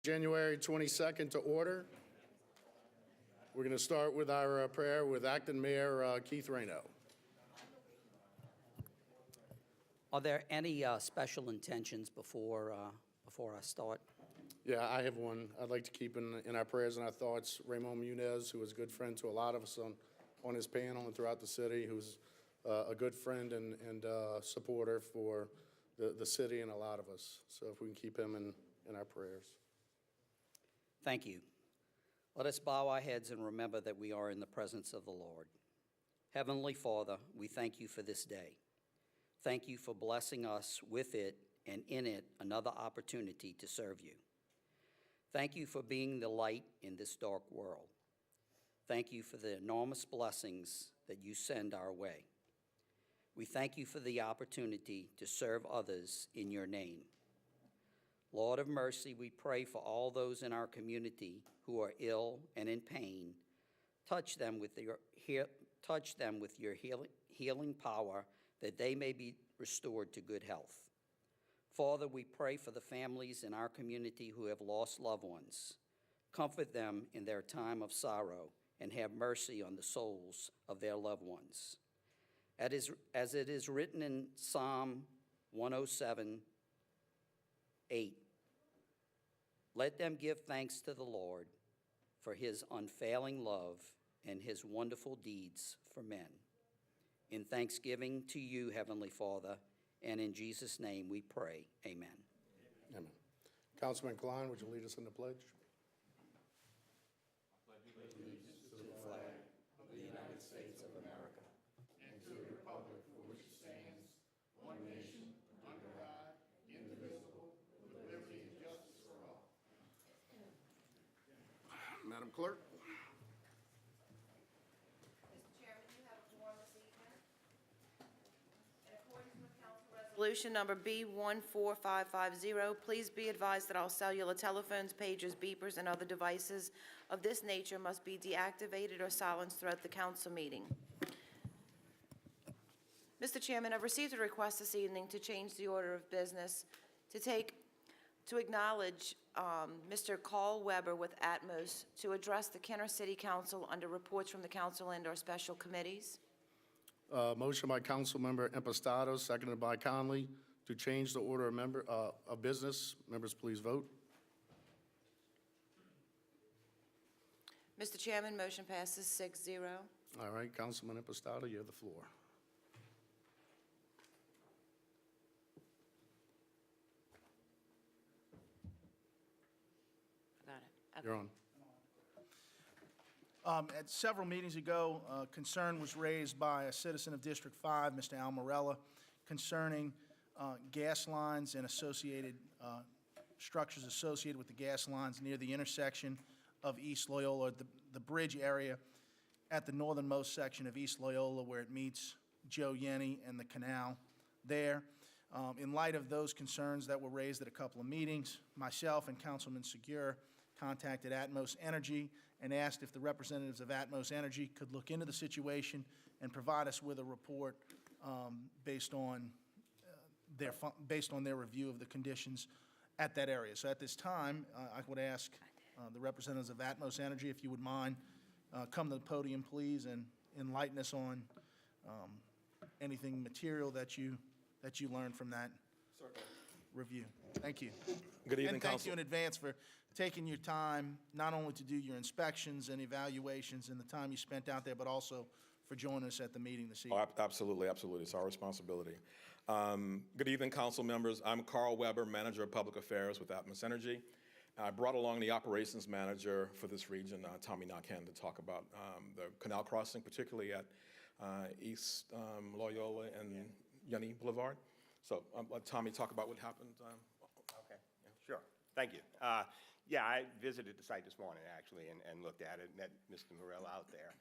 January 22nd to order. We're going to start with our prayer with Acting Mayor Keith Rayno. Are there any special intentions before I start? Yeah, I have one. I'd like to keep in our prayers and our thoughts Ramon Munez, who is a good friend to a lot of us on his panel and throughout the city, who's a good friend and supporter for the city and a lot of us. So if we can keep him in our prayers. Thank you. Let us bow our heads and remember that we are in the presence of the Lord. Heavenly Father, we thank you for this day. Thank you for blessing us with it and in it another opportunity to serve you. Thank you for being the light in this dark world. Thank you for the enormous blessings that you send our way. We thank you for the opportunity to serve others in your name. Lord of mercy, we pray for all those in our community who are ill and in pain. Touch them with your healing power, that they may be restored to good health. Father, we pray for the families in our community who have lost loved ones. Comfort them in their time of sorrow and have mercy on the souls of their loved ones. As it is written in Psalm 107:8, let them give thanks to the Lord for his unfailing love and his wonderful deeds for men. In thanksgiving to you, Heavenly Father, and in Jesus' name we pray, amen. Amen. Councilman Klein, would you lead us in the pledge? I pledge allegiance to the flag of the United States of America and to the republic for which it stands, one nation, under God, indivisible, with liberty and justice for all. Madam Clerk. Mr. Chairman, you have a quorum this evening. In accordance with Council Resolution Number B14550, please be advised that all cellular telephones, pagers, beepers, and other devices of this nature must be deactivated or silenced throughout the council meeting. Mr. Chairman, I've received a request this evening to change the order of business to acknowledge Mr. Carl Weber with Atmos to address the Kenner City Council under reports from the council and/or special committees. Motion by Councilmember Impastato, seconded by Conley, to change the order of business. Members, please vote. Mr. Chairman, motion passes 6-0. All right, Councilman Impastato, you have the floor. I got it. Okay. You're on. At several meetings ago, concern was raised by a citizen of District 5, Mr. Al Morella, concerning gas lines and associated structures associated with the gas lines near the intersection of East Loyola, the bridge area at the northernmost section of East Loyola where it meets Joe Yenny and the canal there. In light of those concerns that were raised at a couple of meetings, myself and Councilman Segura contacted Atmos Energy and asked if the representatives of Atmos Energy could look into the situation and provide us with a report based on their review of the conditions at that area. So at this time, I would ask the representatives of Atmos Energy, if you would mind, come to the podium, please, and enlighten us on anything material that you learned from that review. Thank you. Good evening, and thank Council. you in advance for taking your time, not only to do your inspections and evaluations and the time you spent out there, but also for joining us at the meeting this evening. Oh, absolutely, absolutely. It's our responsibility. Good evening, council members. I'm Carl Weber, Manager of Public Affairs with Atmos Energy. I brought along the operations manager for this region, Tommy Nakhen, to talk about the canal crossing, particularly at East Loyola and Yenny Boulevard. So let Tommy talk about what happened. Okay, yeah, sure. Thank you. Yeah, I visited the site this morning, actually, and looked at it, met Mr. Morell out there.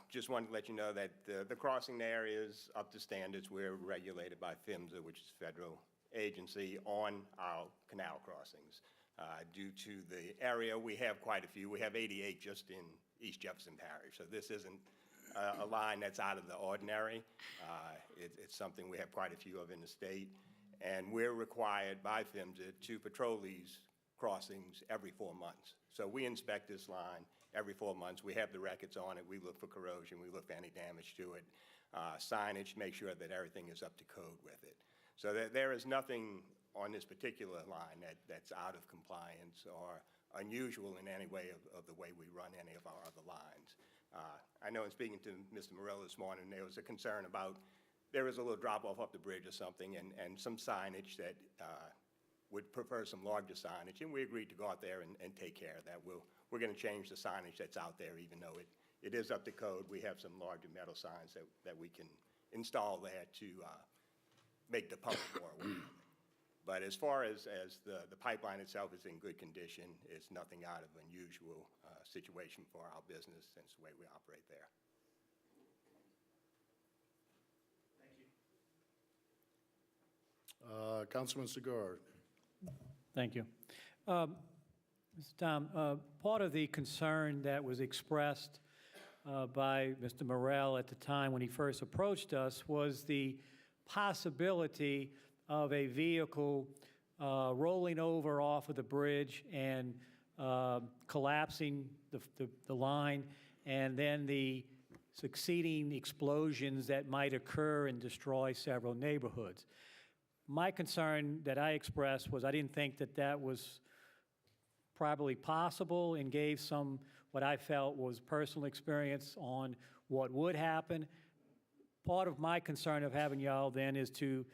Just wanted to let you know that the crossing there is up to standards. We're regulated by PHMSA, which is a federal agency, on our canal crossings. Due to the area, we have quite a few. We have 88 just in East Jefferson Parish, so this isn't a line that's out of the ordinary. It's something we have quite a few of in the state, and we're required by PHMSA to patrol these crossings every 4 months. So we inspect this line every 4 months. We have the records on it. We look for corrosion. We look for any damage to it. Signage, make sure that everything is up to code with it. So there is nothing on this particular line that's out of compliance or unusual in any way of the way we run any of our other lines. I know in speaking to Mr. Morello this morning, there was a concern about there is a little drop-off up the bridge or something and some signage that would prefer some larger signage, and we agreed to go out there and take care of that. We're going to change the signage that's out there, even though it is up to code. We have some larger metal signs that we can install there to make the public more aware of it. But as far as the pipeline itself is in good condition, it's nothing out of unusual situation for our business, since the way we operate there. Councilman Segura. Thank you. Mr. Tom, part of the concern that was expressed by Mr. Morel at the time when he first approached us was the possibility of a vehicle rolling over off of the bridge and collapsing the line, and then the succeeding explosions that might occur and destroy several neighborhoods. My concern that I expressed was I didn't think that that was probably possible, and gave some what I felt was personal experience on what would happen. Part of my concern of having y'all then is to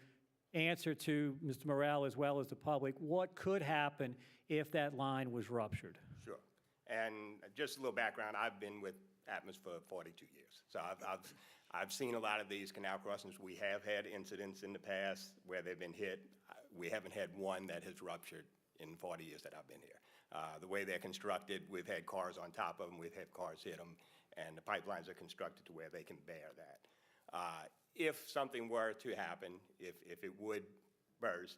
answer to Mr. Morel as well as the public, what could happen if that line was ruptured? Sure. And just a little background, I've been with Atmos for 42 years. So I've seen a lot of these canal crossings. We have had incidents in the past where they've been hit. We haven't had one that has ruptured in 40 years that I've been here. The way they're constructed, we've had cars on top of them, we've had cars hit them, and the pipelines are constructed to where they can bear that. If something were to happen, if it would burst,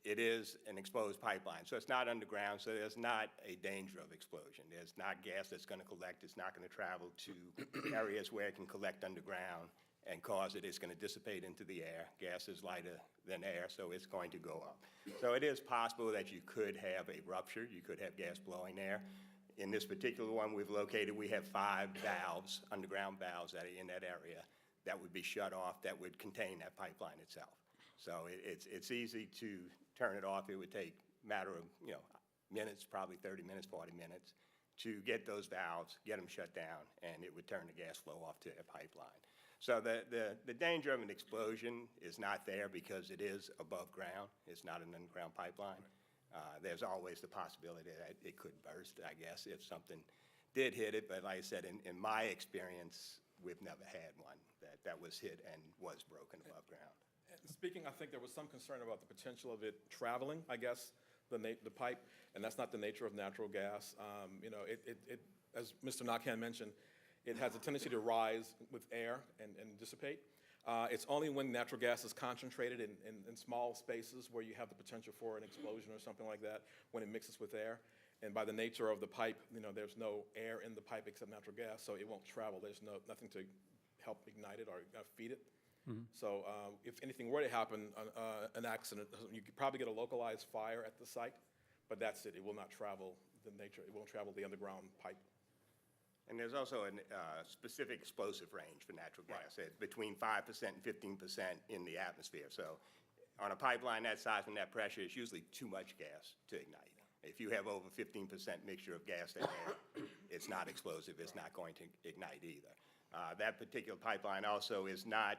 it is an exposed pipeline. So it's not underground, so there's not a danger of explosion. There's not gas that's going to collect. It's not going to travel to areas where it can collect underground and cause it. It's going to dissipate into the air. Gas is lighter than air, so it's going to go up. So it is possible that you could have a rupture. You could have gas blowing there. In this particular one we've located, we have 5 valves, underground valves that are in that area that would be shut off, that would contain that pipeline itself. So it's easy to turn it off. It would take a matter of minutes, probably 30 minutes, 40 minutes, to get those valves, get them shut down, and it would turn the gas flow off to a pipeline. So the danger of an explosion is not there because it is above ground. It's not an underground pipeline. There's always the possibility that it could burst, I guess, if something did hit it. But like I said, in my experience, we've never had one that was hit and was broken above ground. Speaking, I think there was some concern about the potential of it traveling, I guess, the pipe, and that's not the nature of natural gas. As Mr. Nakhan mentioned, it has a tendency to rise with air and dissipate. It's only when natural gas is concentrated in small spaces where you have the potential for an explosion or something like that, when it mixes with air. And by the nature of the pipe, there's no air in the pipe except natural gas, so it won't travel. There's nothing to help ignite it or feed it. Mm-hmm. So if anything were to happen, an accident, you could probably get a localized fire at the site, but that's it. It will not travel it won't travel the underground pipe. And there's also a specific explosive range for natural gas. It's between 5% and 15% in the atmosphere. So on a pipeline that size and that pressure, it's usually too much gas to ignite. If you have over 15% mixture of gas and air, it's not explosive. It's not going to ignite either. That particular pipeline also is not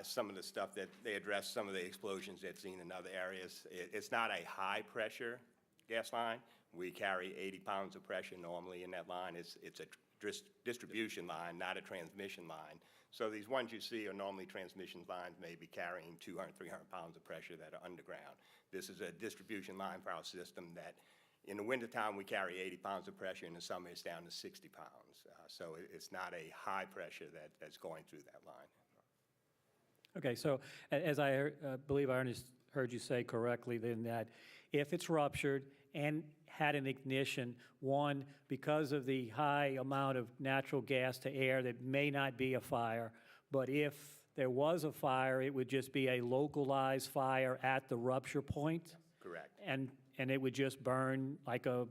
some of the stuff that they address, some of the explosions they've seen in other areas. It's not a high-pressure gas line. We carry 80 pounds of pressure normally in that line. It's a distribution line, not a transmission line. So these ones you see are normally transmission lines, maybe carrying 200, 300 pounds of pressure that are underground. This is a distribution line for our system that in the wintertime we carry 80 pounds of pressure, in the summer it's down to 60 pounds. So it's not a high pressure that's going through that line. Okay, so as I believe I heard you say correctly, then that if it's ruptured and had an ignition, one, because of the high amount of natural gas to air, that may not be a fire, but if there was a fire, it would just be a localized fire at the rupture point? Correct. And and it would just burn like a,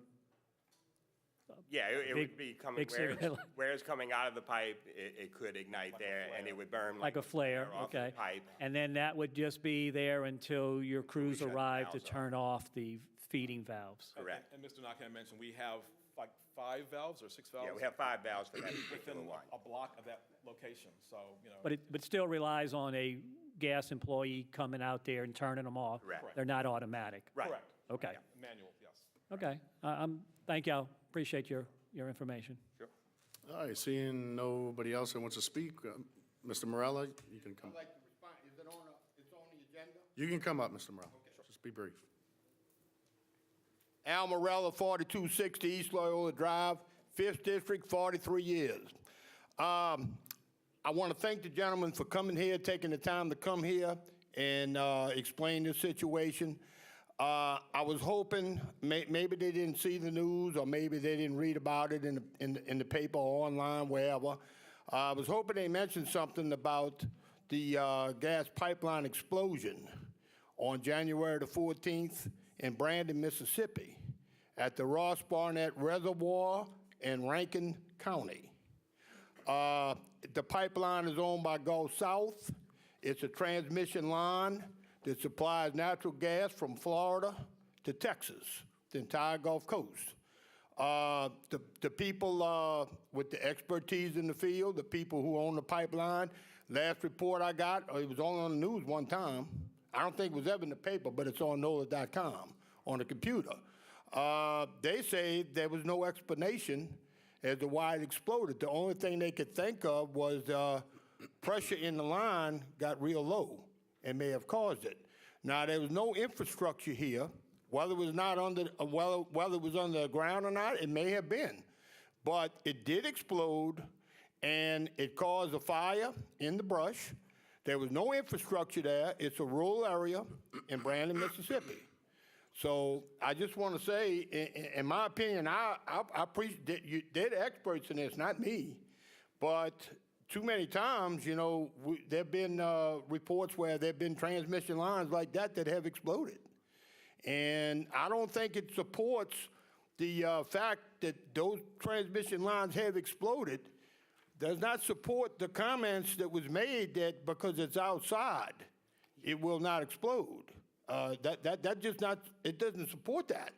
Yeah, it Big- would be coming, big cigarette. where it's coming out of the pipe, it could ignite there, and it would burn like a flare, off the okay? pipe. And then that would just be there until your crews shut the arrive to valves off. turn off the feeding valves? Correct. And Mr. Nakhan mentioned, we have like 5 valves or 6 valves? Yeah, we have 5 valves for that Within particular one. a block of that location, so, you know. But still relies on a gas employee coming out there and turning them off? Correct. They're not automatic? Right. Correct. Okay, Manual, yes. okay. Thank y'all, appreciate your information. Sure. All right, seeing nobody else that wants to speak, Mr. Morella, you can come. I'd like to respond. Is it on, it's on the agenda? You can come up, Mr. Morella. Just be brief. Al Morella, 4260 East Loyola Drive, 5th District, 43 years. I want to thank the gentleman for coming here, taking the time to come here and explain the situation. I was hoping, maybe they didn't see the news, or maybe they didn't read about it in the paper or online, wherever. I was hoping they mentioned something about the gas pipeline explosion on January the 14th in Brandon, Mississippi, at the Ross Barnett Reservoir in Rankin County. The pipeline is owned by Gulf South. It's a transmission line that supplies natural gas from Florida to Texas, the entire Gulf Coast. The people with the expertise in the field, the people who own the pipeline, last report I got, it was only on the news one time. I don't think it was ever in the paper, but it's on NOLA.com on the computer. They say there was no explanation as to why it exploded. The only thing they could think of was pressure in the line got real low and may have caused it. Now, there was no infrastructure here. Whether it was not under, whether it was under the ground or not, it may have been. But it did explode, and it caused a fire in the brush. There was no infrastructure there. It's a rural area in Brandon, Mississippi. So I just want to say, in my opinion, I appreciate that they're the experts in this, not me. But too many times, you know, there have been reports where there have been transmission lines like that that have exploded. And I don't think it supports the fact that those transmission lines have exploded. Does not support the comments that was made that because it's outside, it will not explode. That just not, it doesn't support that.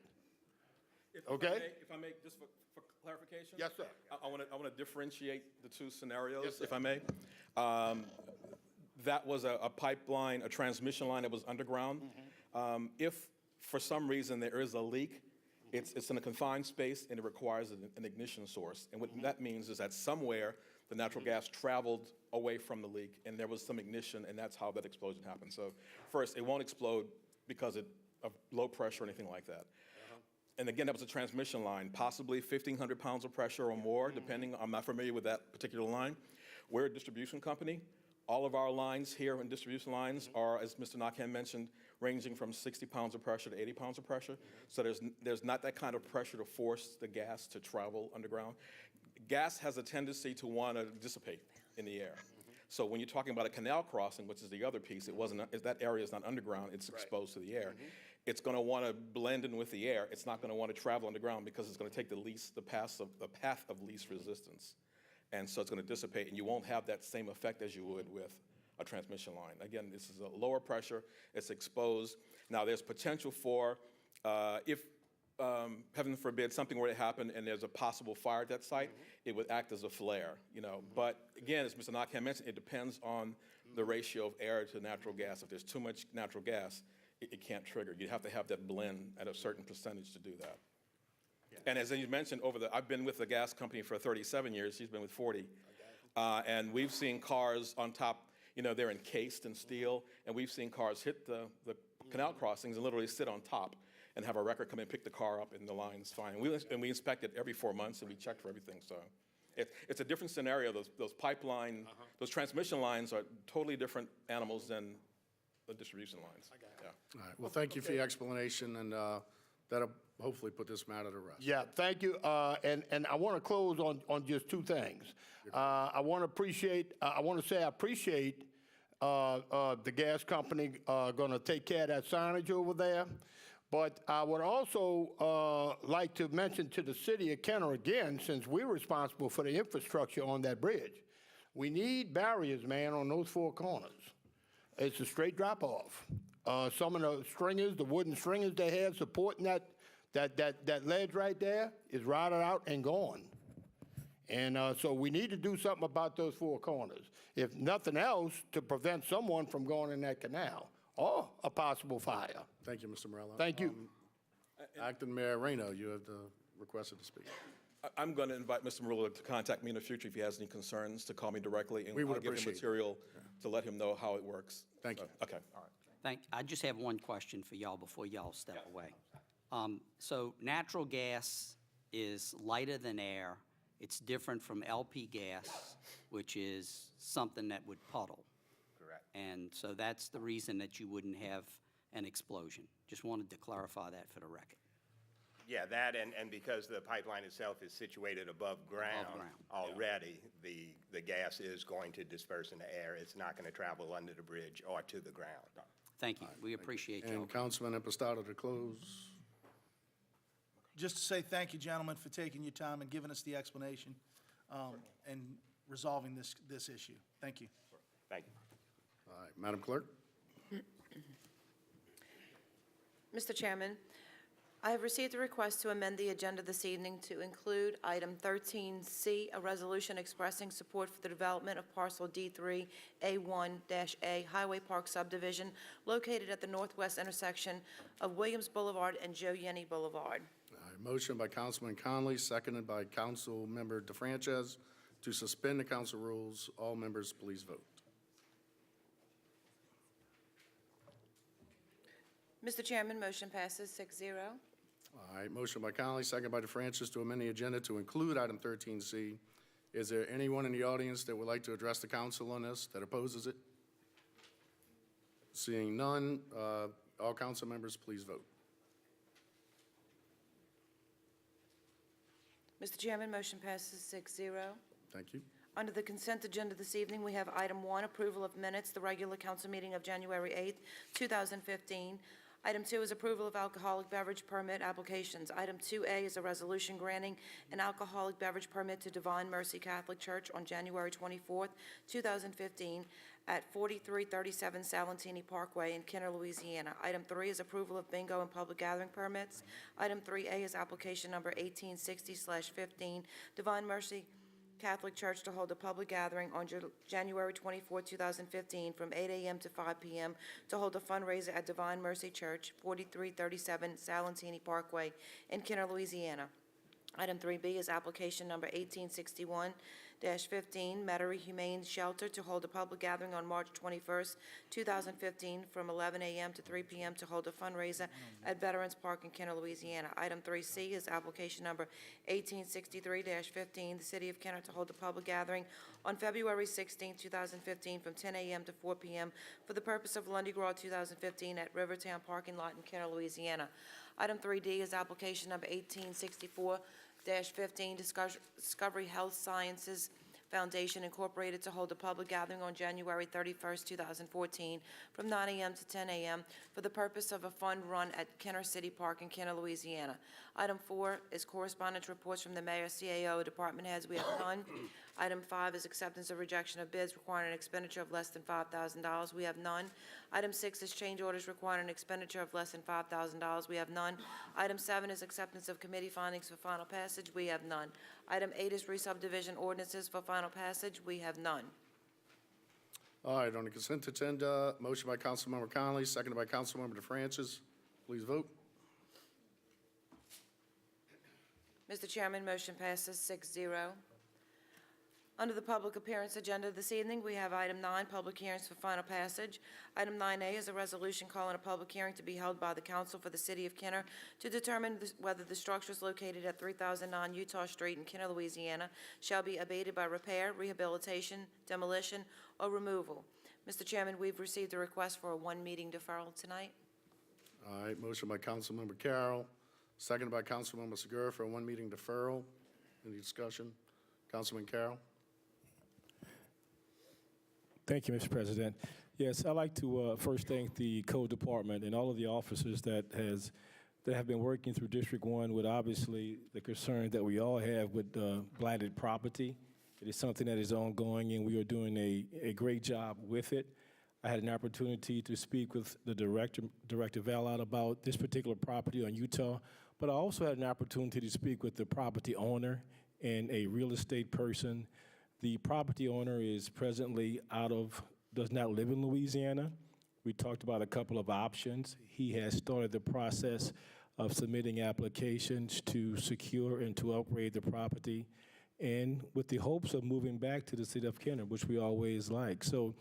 Okay? If I may, just for clarification? Yes, sir. I want to differentiate the two scenarios, Yes, sir. if I may. That was a pipeline, a transmission line that was underground. If for some reason there is a leak, it's in a confined space and it requires an ignition source. And what that means is that somewhere the natural gas traveled away from the leak and there was some ignition, and that's how that explosion happened. So first, it won't explode because of low pressure or anything like that. And again, that was a transmission line, possibly 1,500 pounds of pressure or more, depending. I'm not familiar with that particular line. We're a distribution company. All of our lines here in distribution lines are, as Mr. Nakhan mentioned, ranging from 60 pounds of pressure to 80 pounds of pressure. So there's not that kind of pressure to force the gas to travel underground. Gas has a tendency to want to dissipate in the air. So when you're talking about a canal crossing, which is the other piece, that area is not underground, it's exposed to the air. It's going to want to blend in with the air. It's not going to want to travel underground because it's going to take the path of least resistance. And so it's going to dissipate, and you won't have that same effect as you would with a transmission line. Again, this is a lower pressure, it's exposed. Now, there's potential for, if, heaven forbid, something were to happen and there's a possible fire at that site, it would act as a flare, you know. But again, as Mr. Nakhan mentioned, it depends on the ratio of air to natural gas. If there's too much natural gas, it can't trigger. You have to have that blend at a certain percentage to do that. And as you mentioned, I've been with the gas company for 37 years. She's been with 40. And we've seen cars on top, you know, they're encased in steel, and we've seen cars hit the canal crossings and literally sit on top and have a wrecker come and pick the car up, and the line's fine. And we inspect it every 4 months, and we check for everything. So it's a different scenario. Those pipeline, those transmission lines are totally different animals than the distribution lines. Yeah. All right, well, thank you for your explanation, and that'll hopefully put this matter to rest. Yeah, thank you. And I want to close on just two things. I want to say I appreciate the gas company going to take care of that signage over there. But I would also like to mention to the city of Kenner again, since we're responsible for the infrastructure on that bridge, we need barriers, man, on those four corners. It's a straight drop-off. Some of the stringers, the wooden stringers they have supporting that ledge right there is rotted out and gone. And so we need to do something about those four corners. If nothing else, to prevent someone from going in that canal or a possible fire. Thank you, Mr. Morello. Thank you. Acting Mayor Reno, you have requested to speak. I'm going to invite Mr. Murillo to contact me in the future if he has any concerns, to call me directly, and We would I'll give him appreciate it. material to let him know how it works. Thank you. Okay, all right. I just have one question for y'all before y'all step away. So natural gas is lighter than air. It's different from LP gas, which is something that would puddle. Correct. And so that's the reason that you wouldn't have an explosion. Just wanted to clarify that for the record. Yeah, that and because the pipeline itself is situated above ground ground, already, the gas is going to disperse in the air. It's not going to travel under the bridge or to the ground. Thank you. We appreciate y'all. And Councilman Impastato to close. Just to say thank you, gentlemen, for taking your time and giving us the explanation and resolving this issue. Thank you. Thank you. All right, Madam Clerk? Mr. Chairman, I have received a request to amend the agenda this evening to include item 13C, a resolution expressing support for the development of parcel D3A1-A Highway Park subdivision located at the northwest intersection of Williams Boulevard and Joe Yenny Boulevard. All right, motion by Councilman Conley, seconded by Councilmember DeFrances to suspend the council rules. All members, please vote. Mr. Chairman, motion passes 6-0. All right, motion by Conley, seconded by DeFrances to amend the agenda to include item 13C. Is there anyone in the audience that would like to address the council on this, that opposes it? Seeing none, all council members, please vote. Mr. Chairman, motion passes 6-0. Thank you. Under the consent agenda this evening, we have item 1, approval of minutes, the regular council meeting of January 8th, 2015. Item 2 is approval of alcoholic beverage permit applications. Item 2A is a resolution granting an alcoholic beverage permit to Divine Mercy Catholic Church on January 24th, 2015 at 4337 Salentini Parkway in Kenner, Louisiana. Item 3 is approval of bingo and public gathering permits. Item 3A is application number 1860/15, Divine Mercy Catholic Church to hold a public gathering on January 24, 2015, from 8 a.m. to 5 p.m. to hold a fundraiser at Divine Mercy Church, 4337 Salentini Parkway in Kenner, Louisiana. Item 3B is application number 1861-15, Metairie Humane Shelter to hold a public gathering on March 21st, 2015, from 11 a.m. to 3 p.m. to hold a fundraiser at Veterans Park in Kenner, Louisiana. Item 3C is application number 1863-15, the City of Kenner to hold a public gathering on February 16, 2015, from 10 a.m. to 4 p.m. for the purpose of Lundi Gras 2015 at Rivertown Parking Lot in Kenner, Louisiana. Item 3D is application number 1864-15, Discovery Health Sciences Foundation Incorporated to hold a public gathering on January 31st, 2014, from 9 a.m. to 10 a.m. for the purpose of a fund run at Kenner City Park in Kenner, Louisiana. Item 4 is correspondence reports from the mayor, CAO, department heads. We have none. Item 5 is acceptance or rejection of bids requiring an expenditure of less than $5,000. We have none. Item 6 is change orders requiring an expenditure of less than $5,000. We have none. Item 7 is acceptance of committee findings for final passage. We have none. Item 8 is re-subdivision ordinances for final passage. We have none. All right, on the consent agenda, motion by Councilmember Conley, seconded by Councilmember DeFrances. Please vote. Mr. Chairman, motion passes 6-0. Under the public appearance agenda this evening, we have item 9, public hearings for final passage. Item 9A is a resolution calling a public hearing to be held by the council for the city of Kenner to determine whether the structures located at 3009 Utah Street in Kenner, Louisiana shall be abated by repair, rehabilitation, demolition, or removal. Mr. Chairman, we've received a request for a one-meeting deferral tonight. All right, motion by Councilmember Carroll, seconded by Councilmember Segura for a one-meeting deferral. Any discussion? Councilman Carroll? Thank you, Mr. President. Yes, I'd like to first thank the Code Department and all of the officers that has that have been working through District 1 with obviously the concern that we all have with blighted property. It is something that is ongoing, and we are doing a great job with it. I had an opportunity to speak with the Director Valot, about this particular property on Utah, but I also had an opportunity to speak with the property owner and a real estate person. The property owner is presently does not live in Louisiana. We talked about a couple of options. He has started the process of submitting applications to secure and to upgrade the property, and with the hopes of moving back to the city of Kenner, which we always like. So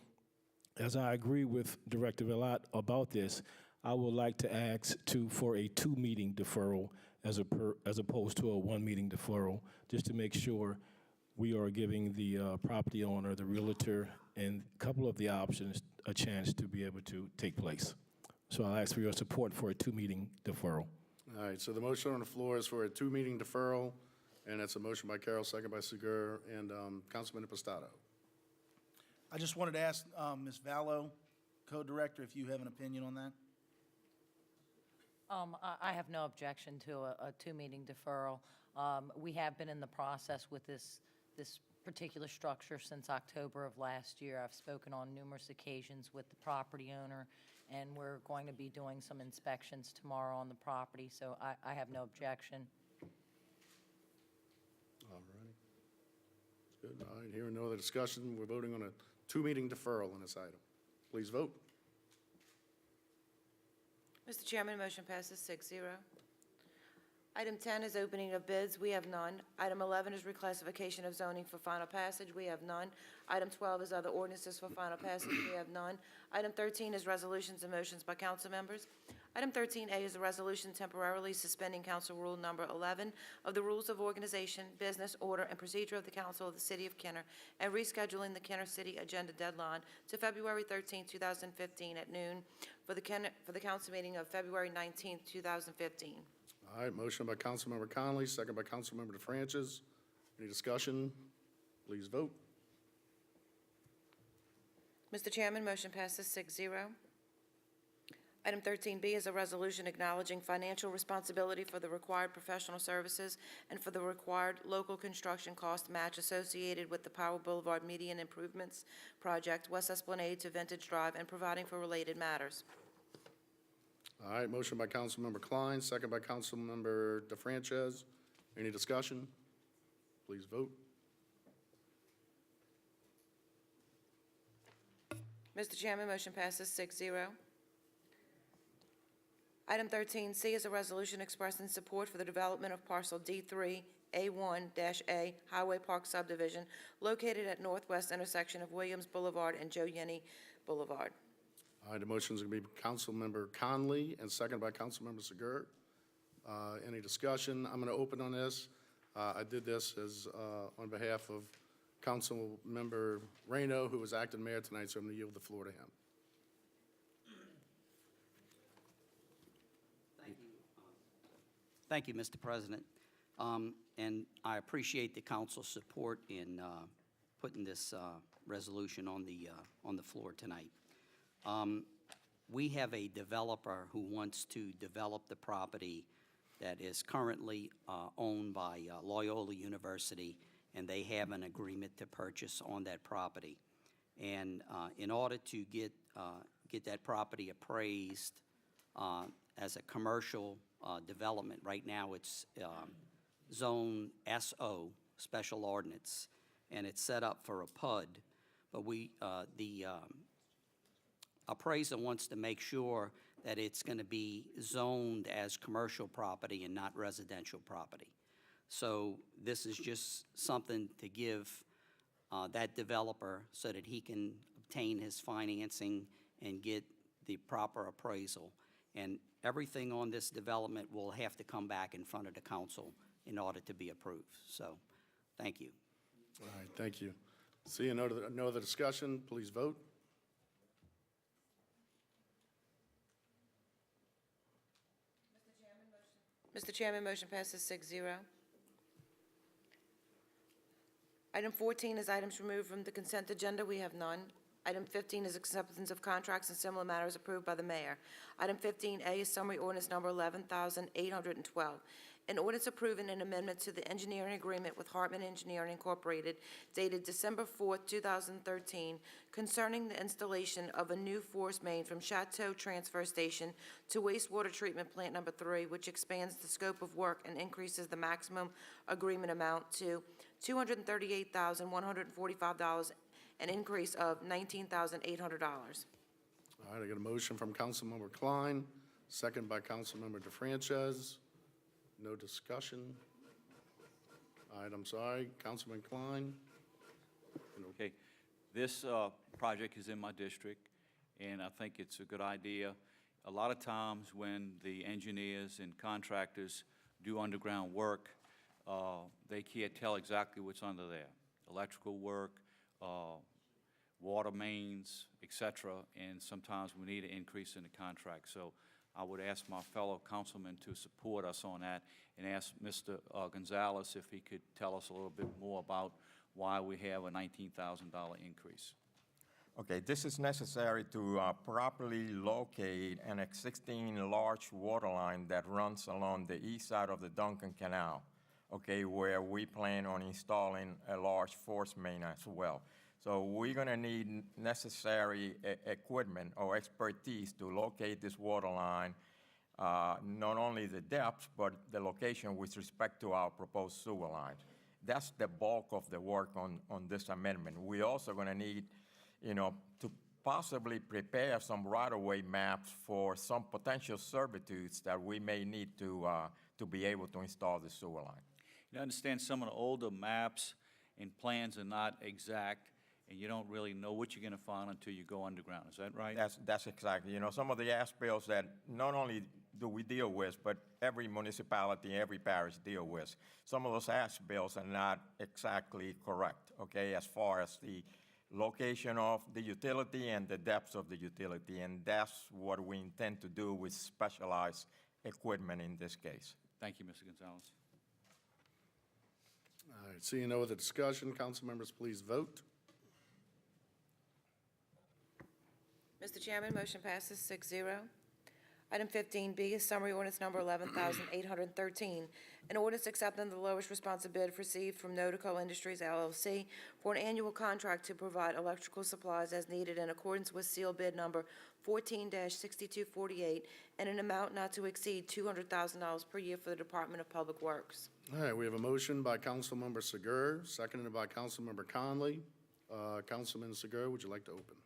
as I agree with Director Valot about this, I would like to ask for a 2-meeting deferral as opposed to a 1-meeting deferral, just to make sure we are giving the property owner, the realtor, and a couple of the options a chance to be able to take place. So I'll ask for your support for a 2-meeting deferral. All right, so the motion on the floor is for a 2-meeting deferral, and that's a motion by Carroll, second by Segur, and Councilman Impastato. I just wanted to ask Ms. Vallow, Co-Director, if you have an opinion on that? I have no objection to a 2-meeting deferral. We have been in the process with this particular structure since October of last year. I've spoken on numerous occasions with the property owner, and we're going to be doing some inspections tomorrow on the property, so I have no objection. All righty. Good. All right, hearing no other discussion, we're voting on a 2-meeting deferral on this item. Please vote. Mr. Chairman, motion passes 6-0. Item 10 is opening of bids. We have none. Item 11 is reclassification of zoning for final passage. We have none. Item 12 is other ordinances for final passage. We have none. Item 13 is resolutions and motions by council members. Item 13A is a resolution temporarily suspending Council Rule Number 11 of the Rules of Organization, Business, Order, and Procedure of the Council of the City of Kenner and rescheduling the Kenner City agenda deadline to February 13, 2015 at noon for the council meeting of February 19, 2015. All right, motion by Councilmember Conley, second by Councilmember DeFrancis. Any discussion? Please vote. Mr. Chairman, motion passes 6-0. Item 13B is a resolution acknowledging financial responsibility for the required professional services and for the required local construction cost match associated with the Powell Boulevard Median Improvements Project, West Esplanade to Vintage Drive, and providing for related matters. All right, motion by Councilmember Klein, second by Councilmember DeFrancis. Any discussion? Please vote. Mr. Chairman, motion passes 6-0. Item 13C is a resolution expressing support for the development of parcel D3, A1-A Highway Park subdivision located at northwest intersection of Williams Boulevard and Joe Yenny Boulevard. All right, the motion is going to be Councilmember Conley and second by Councilmember Segur. Any discussion? I'm going to open on this. I did this on behalf of Councilmember Reyno, who was acting mayor tonight, so I'm going to yield the floor to him. Thank you, Mr. President. And I appreciate the council's support in putting this resolution on the floor tonight. We have a developer who wants to develop the property that is currently owned by Loyola University, and they have an agreement to purchase on that property. And in order to get that property appraised as a commercial development, right now it's Zone SO, Special Ordinance, and it's set up for a PUD. But the appraiser wants to make sure that it's going to be zoned as commercial property and not residential property. So this is just something to give that developer so that he can obtain his financing and get the proper appraisal. And everything on this development will have to come back in front of the council in order to be approved. So, thank you. All right, thank you. Seeing no other discussion, please vote. Mr. Chairman, motion passes 6-0. Item 14 is items removed from the consent agenda. We have none. Item 15 is acceptance of contracts and similar matters approved by the mayor. Item 15A is summary ordinance number 11,812. An ordinance approving an amendment to the engineering agreement with Hartman Engineering Incorporated dated December 4th, 2013, concerning the installation of a new force main from Chateau Transfer Station to wastewater treatment plant number 3, which expands the scope of work and increases the maximum agreement amount to $238,145, an increase of $19,800. All right, I got a motion from Councilmember Klein, second by Councilmember DeFrances. No discussion. All right, I'm sorry, Councilman Klein. Okay, this project is in my district, and I think it's a good idea. A lot of times when the engineers and contractors do underground work, they can't tell exactly what's under there. Electrical work, water mains, et cetera, and sometimes we need an increase in the contract. So I would ask my fellow councilmen to support us on that and ask Mr. Gonzalez if he could tell us a little bit more about why we have a $19,000 increase. Okay, this is necessary to properly locate an existing large water line that runs along the east side of the Duncan Canal, okay, where we plan on installing a large force main as well. So we're going to need necessary equipment or expertise to locate this water line, not only the depth, but the location with respect to our proposed sewer lines. That's the bulk of the work on this amendment. We're also going to need, to possibly prepare some right-of-way maps for some potential servitudes that we may need to be able to install the sewer line. You understand some of the older maps and plans are not exact, and you don't really know what you're going to find until you go underground. Is that right? That's exactly. Some of the as-bills that not only do we deal with, but every municipality, every parish deal with, some of those as-bills are not exactly correct, okay, as far as the location of the utility and the depths of the utility, and that's what we intend to do with specialized equipment in this case. Thank you, Mr. Gonzalez. All right, seeing no other discussion, council members, please vote. Mr. Chairman, motion passes 6-0. Item 15B is summary ordinance number 11,813, an ordinance accepting the lowest responsive bid received from Notico Industries LLC for an annual contract to provide electrical supplies as needed in accordance with seal bid number 14-6248 and an amount not to exceed $200,000 per year for the Department of Public Works. All right, we have a motion by Councilmember Segur, seconded by Councilmember Conley. Councilman Segur, would you like to open?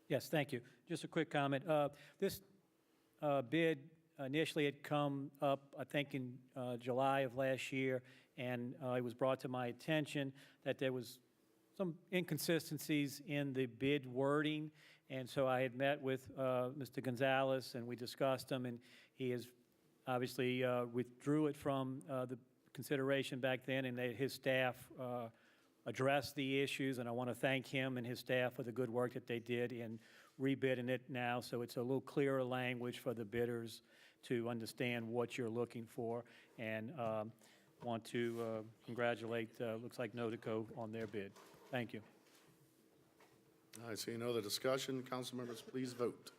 Yes, thank you. Just a quick comment. This bid initially had come up, I think, in July of last year, and it was brought to my attention that there was some inconsistencies in the bid wording, and so I had met with Mr. Gonzalez, and we discussed them, and he has obviously withdrew it from the consideration back then, and his staff address the issues, and I want to thank him and his staff for the good work that they did in rebidding it now, so it's a little clearer language for the bidders to understand what you're looking for, and want to congratulate, looks like Notico on their bid. Thank you. All right, seeing no other discussion, council members, please vote.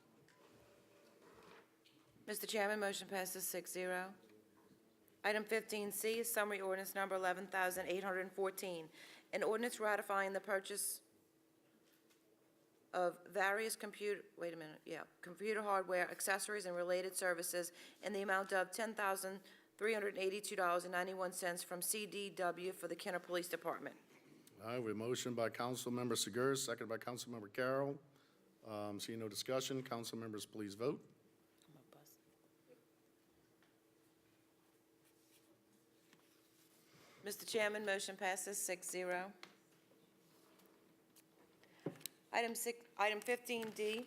Mr. Chairman, motion passes 6-0. Item 15C is summary ordinance number 11,814, an ordinance ratifying the purchase of various computer hardware, accessories, and related services in the amount of $10,382.91 from CDW for the Kenner Police Department. All right, we have a motion by Councilmember Segur, seconded by Councilmember Carroll. Seeing no discussion, council members, please vote. Mr. Chairman, motion passes 6-0. Item 15D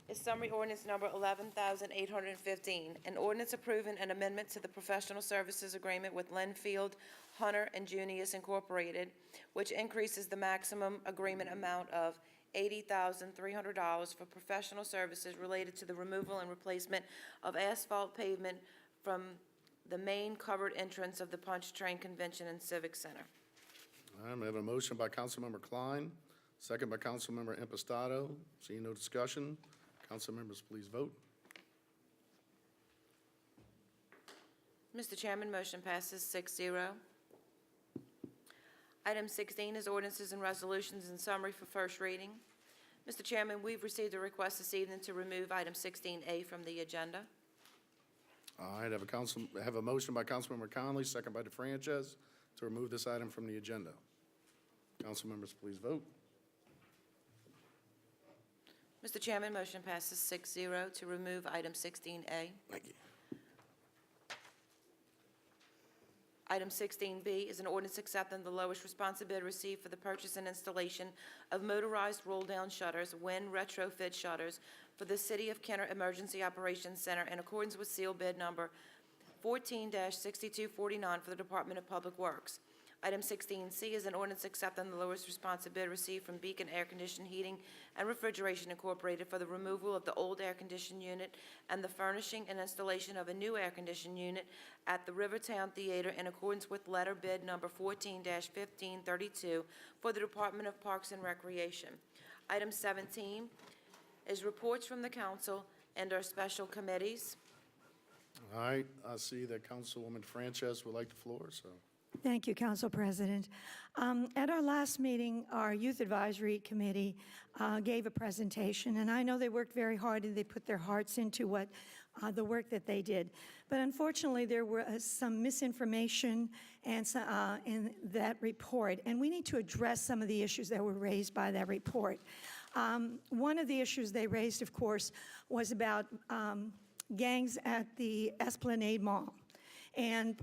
is summary ordinance number 11,815, an ordinance approving an amendment to the professional services agreement with Linfield, Hunter, and Junius Incorporated, which increases the maximum agreement amount of $80,300 for professional services related to the removal and replacement of asphalt pavement from the main covered entrance of the Punch Train Convention and Civic Center. All right, we have a motion by Councilmember Klein, second by Councilmember Impastato. Seeing no discussion, council members, please vote. Mr. Chairman, motion passes 6-0. Item 16 is ordinances and resolutions in summary for first reading. Mr. Chairman, we've received a request this evening to remove item 16A from the agenda. All right, have a motion by Councilmember Conley, second by DeFrances, to remove this item from the agenda. Council members, please vote. Mr. Chairman, motion passes 6-0 to remove item 16A. Thank you. Item 16B is an ordinance accepting the lowest responsive bid received for the purchase and installation of motorized roll-down shutters, wind retrofit shutters, for the City of Kenner Emergency Operations Center in accordance with seal bid number 14-6249 for the Department of Public Works. Item 16C is an ordinance accepting the lowest responsive bid received from Beacon Air Conditioning, Heating, and Refrigeration Incorporated for the removal of the old air conditioning unit and the furnishing and installation of a new air conditioning unit at the Rivertown Theater in accordance with letter bid number 14-1532 for the Department of Parks and Recreation. Item 17 is reports from the council and our special committees. All right, I see that Councilwoman Frances would like the floor, so. Thank you, Council President. At our last meeting, our Youth Advisory Committee gave a presentation, and I know they worked very hard and they put their hearts into the work that they did. But unfortunately, there was some misinformation and in that report, and we need to address some of the issues that were raised by that report. One of the issues they raised, of course, was about gangs at the Esplanade Mall, and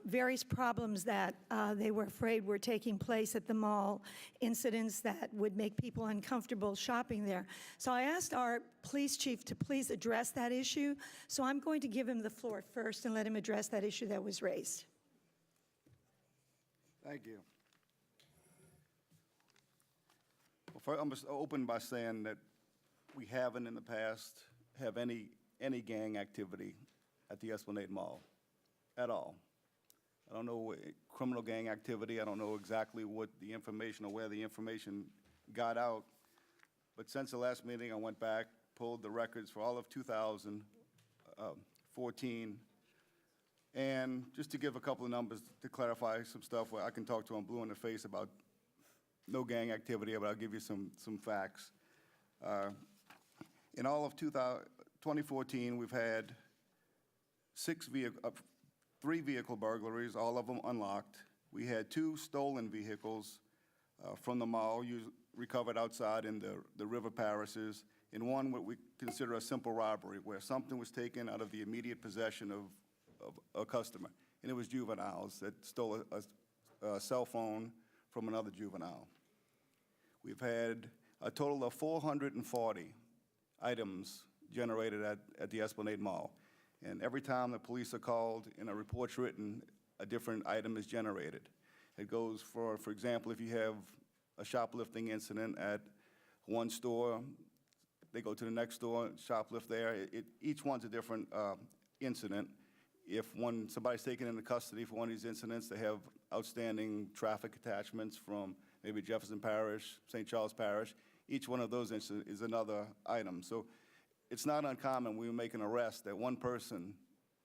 various problems that they were afraid were taking place at the mall, incidents that would make people uncomfortable shopping there. So I asked our police chief to please address that issue. So I'm going to give him the floor first and let him address that issue that was raised. Thank you. Well, first, I'm just open by saying that we haven't in the past have any gang activity at the Esplanade Mall. At all. I don't know criminal gang activity. I don't know exactly what the information or where the information got out. But since the last meeting, I went back, pulled the records for all of 2014. And just to give a couple of numbers to clarify some stuff where I can talk to them blue in the face about no gang activity, but I'll give you some facts. In all of 2014, we've had 3 vehicle burglaries, all of them unlocked. We had 2 stolen vehicles from the mall recovered outside in the river parishes, and one what we consider a simple robbery, where something was taken out of the immediate possession of a customer, and it was juveniles that stole a cell phone from another juvenile. We've had a total of 440 items generated at the Esplanade Mall. And every time the police are called and a report's written, a different item is generated. It goes for example, if you have a shoplifting incident at one store, they go to the next store, shoplift there. Each one's a different incident. If somebody's taken into custody for one of these incidents, they have outstanding traffic attachments from maybe Jefferson Parish, St. Charles Parish. Each one of those incidents is another item. So it's not uncommon when we make an arrest that one person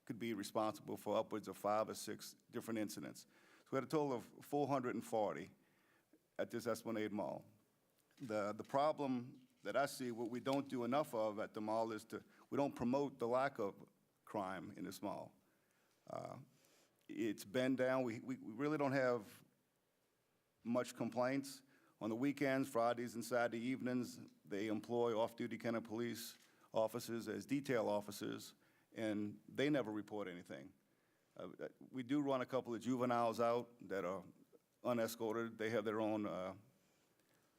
could be responsible for upwards of 5 or 6 different incidents. So we had a total of 440 at this Esplanade Mall. The problem that I see, what we don't do enough of at the mall is we don't promote the lack of crime in this mall. It's been down. We really don't have much complaints. On the weekends, Fridays and Saturday evenings, they employ off-duty Kenner police officers as detail officers, and they never report anything. We do run a couple of juveniles out that are unescorted. They have their own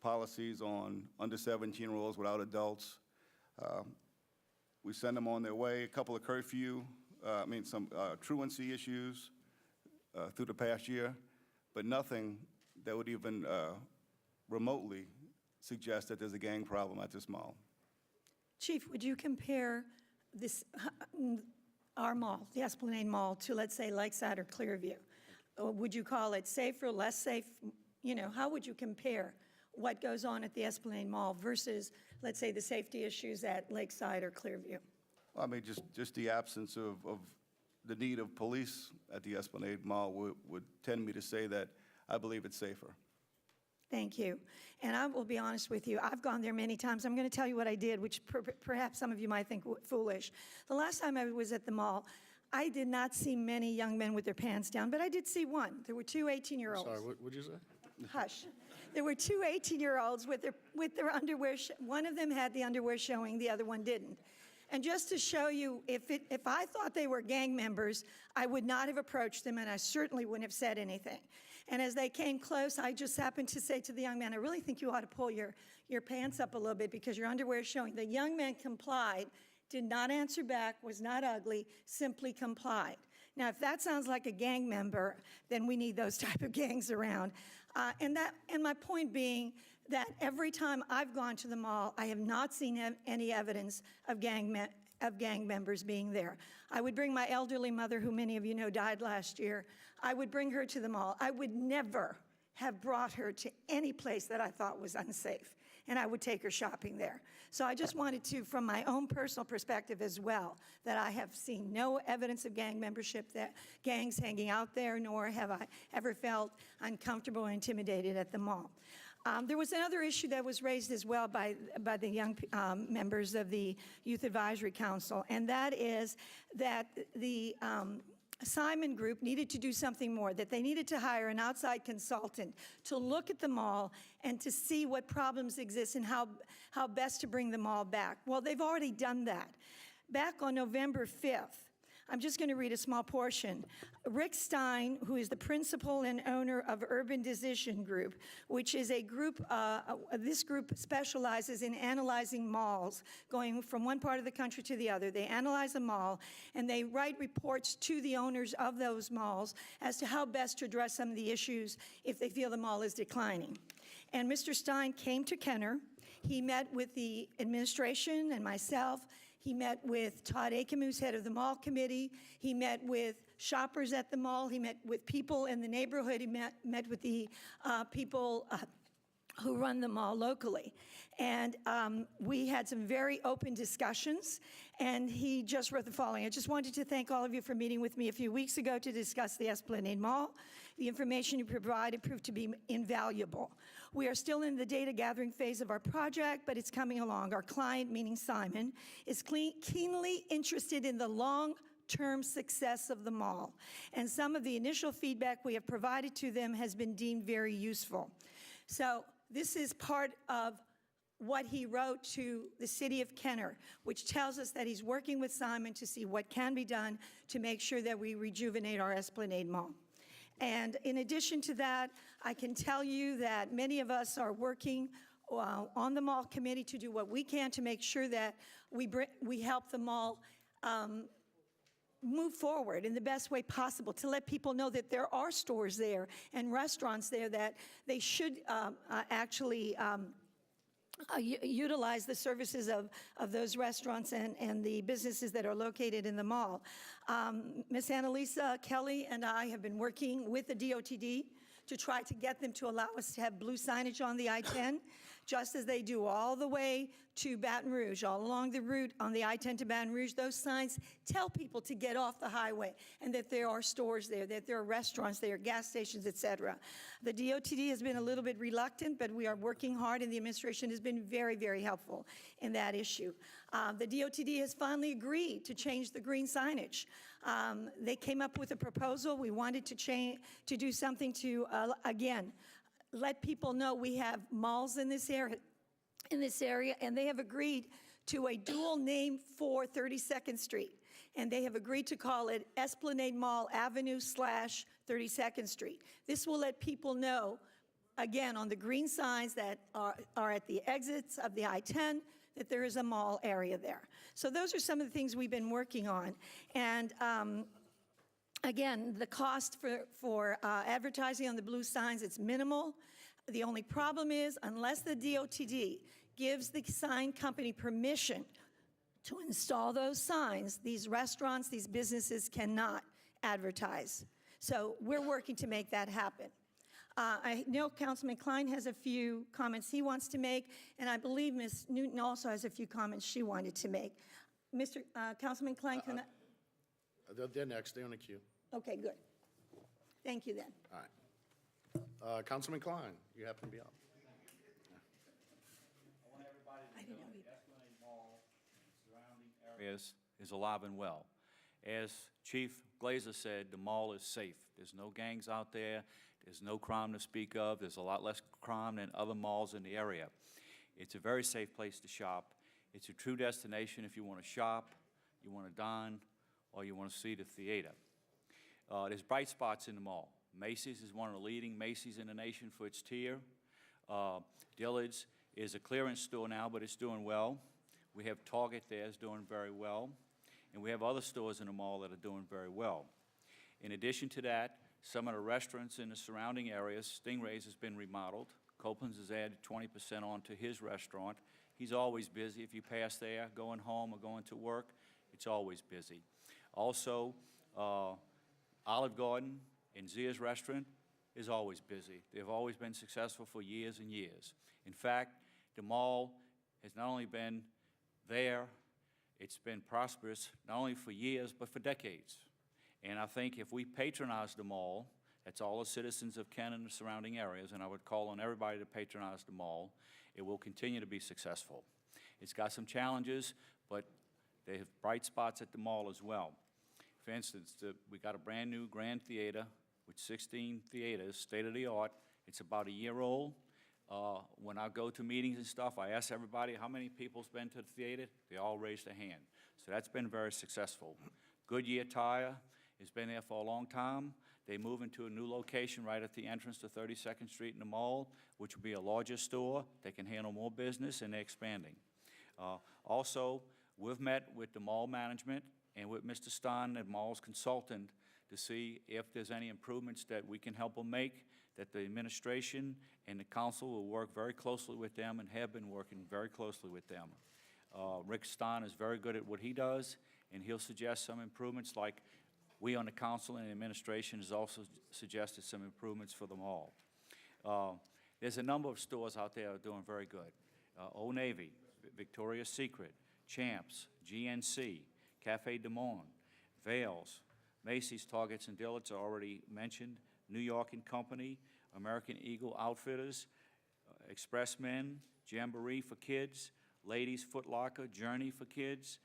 policies on under 17-year-olds without adults. We send them on their way. A couple of some truancy issues through the past year, but nothing that would even remotely suggest that there's a gang problem at this mall. Chief, would you compare our mall, the Esplanade Mall, to, let's say, Lakeside or Clearview? Or would you call it safer, less safe, how would you compare what goes on at the Esplanade Mall versus, let's say, the safety issues at Lakeside or Clearview? I mean, just the absence of the need of police at the Esplanade Mall would tend me to say that I believe it's safer. Thank you. And I will be honest with you, I've gone there many times. I'm going to tell you what I did, which perhaps some of you might think foolish. The last time I was at the mall, I did not see many young men with their pants down, but I did see one. There were two 18-year-olds. Sorry, what would you say? Hush. There were two 18-year-olds with their underwear. One of them had the underwear showing, the other one didn't. And just to show you, if I thought they were gang members, I would not have approached them, and I certainly wouldn't have said anything. And as they came close, I just happened to say to the young man, I really think you ought to pull your pants up a little bit because your underwear is showing. The young man complied, did not answer back, was not ugly, simply complied. Now, if that sounds like a gang member, then we need those type of gangs around. And my point being that every time I've gone to the mall, I have not seen any evidence of gang members being there. I would bring my elderly mother, who many of you know died last year. I would bring her to the mall. I would never have brought her to any place that I thought was unsafe, and I would take her shopping there. So I just wanted to, from my own personal perspective as well, that I have seen no evidence of gang membership, that gangs hanging out there, nor have I ever felt uncomfortable or intimidated at the mall. There was another issue that was raised as well by the young members of the Youth Advisory Council, and that is that the Simon Group needed to do something more, that they needed to hire an outside consultant to look at the mall and to see what problems exist and how best to bring the mall back. Well, they've already done that. Back on November 5th, I'm just going to read a small portion. Rick Stein, who is the principal and owner of Urban Decision Group, which is a group, this group specializes in analyzing malls, going from one part of the country to the other. They analyze a mall, and they write reports to the owners of those malls as to how best to address some of the issues if they feel the mall is declining. And Mr. Stein came to Kenner. He met with the administration and myself. He met with Todd Aiken, who's head of the mall committee. He met with shoppers at the mall. He met with people in the neighborhood. He met with the people who run the mall locally. And we had some very open discussions, and he just wrote the following. I just wanted to thank all of you for meeting with me a few weeks ago to discuss the Esplanade Mall. The information you provided proved to be invaluable. We are still in the data gathering phase of our project, but it's coming along. Our client, meaning Simon, is keenly interested in the long-term success of the mall, and some of the initial feedback we have provided to them has been deemed very useful. So this is part of what he wrote to the city of Kenner, which tells us that he's working with Simon to see what can be done to make sure that we rejuvenate our Esplanade Mall. And in addition to that, I can tell you that many of us are working on the mall committee to do what we can to make sure that we help the mall move forward in the best way possible, to let people know that there are stores there and restaurants there that they should actually utilize the services of those restaurants and the businesses that are located in the mall. Ms. Annalisa Kelly and I have been working with the DOTD to try to get them to allow us to have blue signage on the I-10, just as they do all the way to Baton Rouge, all along the route on the I-10 to Baton Rouge. Those signs tell people to get off the highway and that there are stores there, that there are restaurants there, gas stations, et cetera. The DOTD has been a little bit reluctant, but we are working hard, and the administration has been very, very helpful in that issue. The DOTD has finally agreed to change the green signage. They came up with a proposal. We wanted to do something to, again, let people know we have malls in this area, and they have agreed to a dual name for 32nd Street. And they have agreed to call it Esplanade Mall Avenue / 32nd Street. This will let people know, again, on the green signs that are at the exits of the I-10, that there is a mall area there. So those are some of the things we've been working on. And again, the cost for advertising on the blue signs, it's minimal. The only problem is, unless the DOTD gives the sign company permission to install those signs, these restaurants, these businesses cannot advertise. So we're working to make that happen. I know Councilman Klein has a few comments he wants to make, and I believe Ms. Newton also has a few comments she wanted to make. Mr. Councilman Klein, can I? They're next, they're on the queue. Okay, good. Thank you then. All right. Councilman Klein, you happen to be up. I didn't know he- Is alive and well. As Chief Glazer said, the mall is safe. There's no gangs out there. There's no crime to speak of. There's a lot less crime than other malls in the area. It's a very safe place to shop. It's a true destination if you want to shop, you want to dine, or you want to see the theater. There's bright spots in the mall. Macy's is one of the leading Macy's in the nation for its tier. Dillard's is a clearance store now, but it's doing well. We have Target there, is doing very well. And we have other stores in the mall that are doing very well. In addition to that, some of the restaurants in the surrounding areas, Stingray's has been remodeled. Copeland's has added 20% onto his restaurant. He's always busy. If you pass there, going home or going to work, it's always busy. Also, Olive Garden and Zia's restaurant is always busy. They've always been successful for years and years. In fact, the mall has not only been there, it's been prosperous not only for years, but for decades. And I think if we patronize the mall, that's all the citizens of Kent and the surrounding areas, and I would call on everybody to patronize the mall, it will continue to be successful. It's got some challenges, but they have bright spots at the mall as well. For instance, we got a brand-new Grand Theater with 16 theaters, state-of-the-art. It's about a year old. When I go to meetings and stuff, I ask everybody how many people's been to the theater. They all raise their hand. So that's been very successful. Goodyear Tire has been there for a long time. They move into a new location right at the entrance to 32nd Street in the mall, which will be a larger store. They can handle more business, and they're expanding. Also, we've met with the mall management and with Mr. Stein, the mall's consultant, to see if there's any improvements that we can help them make, that the administration and the council will work very closely with them and have been working very closely with them. Rick Stein is very good at what he does, and he'll suggest some improvements, like we on the council and the administration has also suggested some improvements for the mall. There's a number of stores out there that are doing very good. Old Navy, Victoria's Secret, Champs, GNC, Cafe Des Moines, Vales, Macy's, Targets, and Dillard's are already mentioned, New York and Company, American Eagle Outfitters, Expressmen, Jamboree for kids, Ladies Foot Locker, Journey for kids,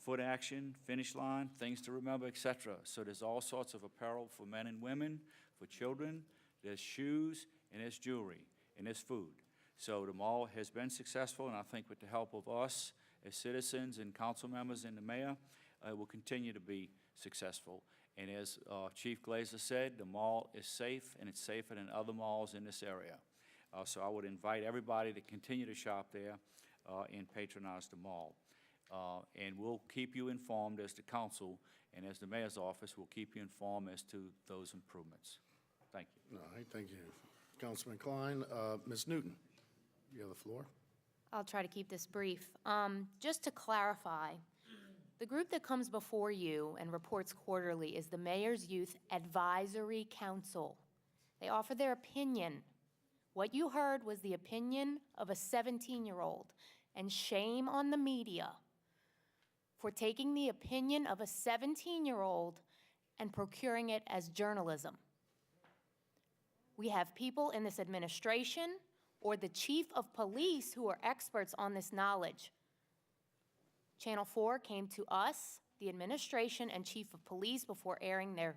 Foot Action, Finish Line, Things to Remember, etc. So there's all sorts of apparel for men and women, for children. There's shoes, and there's jewelry, and there's food. So the mall has been successful, and I think with the help of us as citizens and council members and the mayor, it will continue to be successful. And as Chief Glazer said, the mall is safe, and it's safer than other malls in this area. So I would invite everybody to continue to shop there and patronize the mall. And we'll keep you informed as the council, and as the mayor's office, we'll keep you informed as to those improvements. Thank you. All right, thank you, Councilman Klein. Ms. Newton, you have the floor. I'll try to keep this brief. Just to clarify, the group that comes before you and reports quarterly is the Mayor's Youth Advisory Council. They offer their opinion. What you heard was the opinion of a 17-year-old, and shame on the media for taking the opinion of a 17-year-old and procuring it as journalism. We have people in this administration or the chief of police who are experts on this knowledge. Channel 4 came to us, the administration and chief of police, before airing their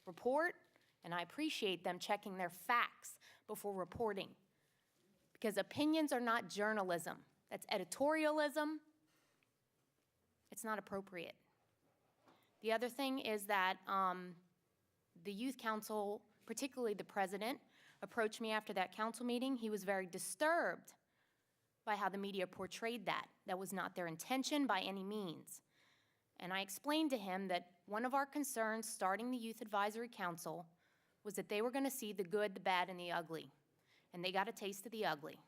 report, and I appreciate them checking their facts before reporting, because opinions are not journalism. That's editorialism. It's not appropriate. The other thing is that the youth council, particularly the president, approached me after that council meeting. He was very disturbed by how the media portrayed that. That was not their intention by any means. And I explained to him that one of our concerns starting the Youth Advisory Council was that they were going to see the good, the bad, and the ugly. And they got a taste of the ugly.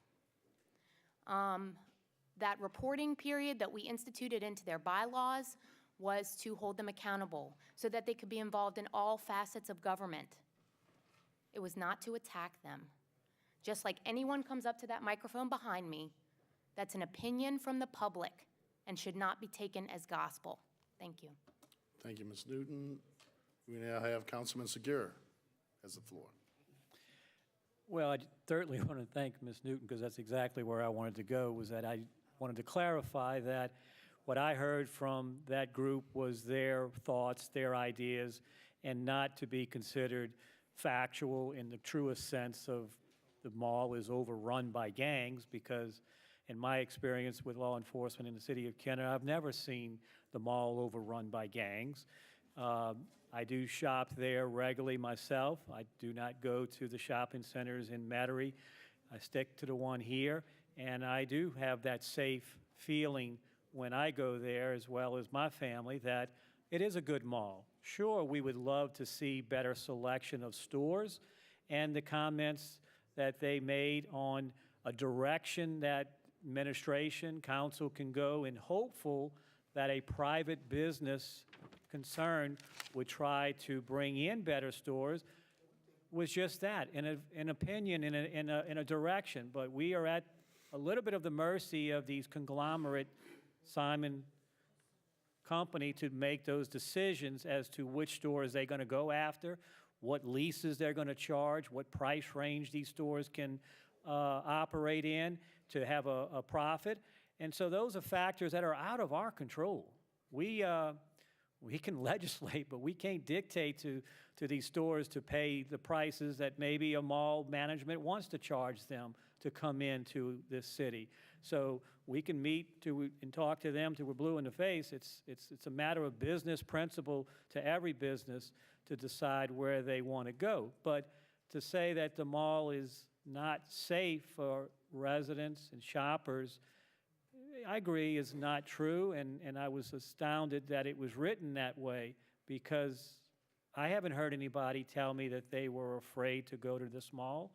That reporting period that we instituted into their bylaws was to hold them accountable so that they could be involved in all facets of government. It was not to attack them. Just like anyone comes up to that microphone behind me, that's an opinion from the public and should not be taken as gospel. Thank you. Thank you, Ms. Newton. We now have Councilman Segura has the floor. Well, I certainly want to thank Ms. Newton, because that's exactly where I wanted to go, was that I wanted to clarify that what I heard from that group was their thoughts, their ideas, and not to be considered factual in the truest sense of the mall is overrun by gangs, because in my experience with law enforcement in the city of Kenner, I've never seen the mall overrun by gangs. I do shop there regularly myself. I do not go to the shopping centers in Metairie. I stick to the one here, and I do have that safe feeling when I go there, as well as my family, that it is a good mall. Sure, we would love to see better selection of stores, and the comments that they made on a direction that administration, council can go, and hopeful that a private business concern would try to bring in better stores, was just that, an opinion in a direction. But we are at a little bit of the mercy of these conglomerate Simon company to make those decisions as to which stores they're going to go after, what leases they're going to charge, what price range these stores can operate in to have a profit. And so those are factors that are out of our control. We can legislate, but we can't dictate to these stores to pay the prices that maybe a mall management wants to charge them to come into this city. So we can meet and talk to them till we're blue in the face. It's a matter of business principle to every business to decide where they want to go. But to say that the mall is not safe for residents and shoppers, I agree, is not true, and I was astounded that it was written that way, because I haven't heard anybody tell me that they were afraid to go to this mall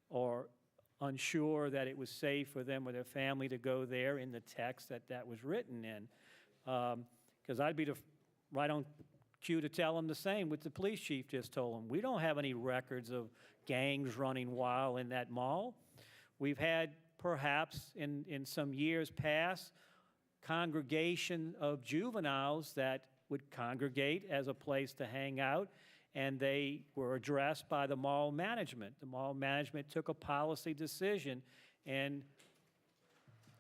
or unsure that it was safe for them or their family to go there in the text that was written in. Because I'd be right on cue to tell them the same, what the police chief just told them. We don't have any records of gangs running wild in that mall. We've had, perhaps in some years past, congregation of juveniles that would congregate as a place to hang out, and they were addressed by the mall management. The mall management took a policy decision and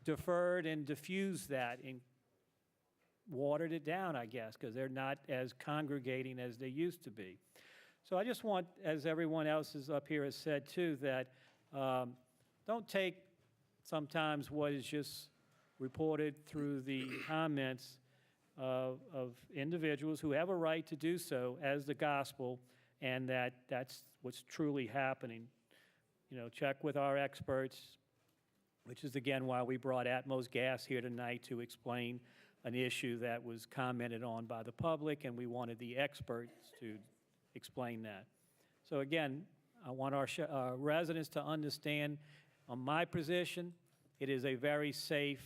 deferred and diffused that and watered it down, I guess, because they're not as congregating as they used to be. So I just want, as everyone else is up here has said too, that don't take sometimes what is just reported through the comments of individuals who have a right to do so as the gospel, and that's what's truly happening. You know, check with our experts, which is again why we brought Atmos Gas here tonight to explain an issue that was commented on by the public, and we wanted the experts to explain that. So again, I want our residents to understand, on my position, it is a very safe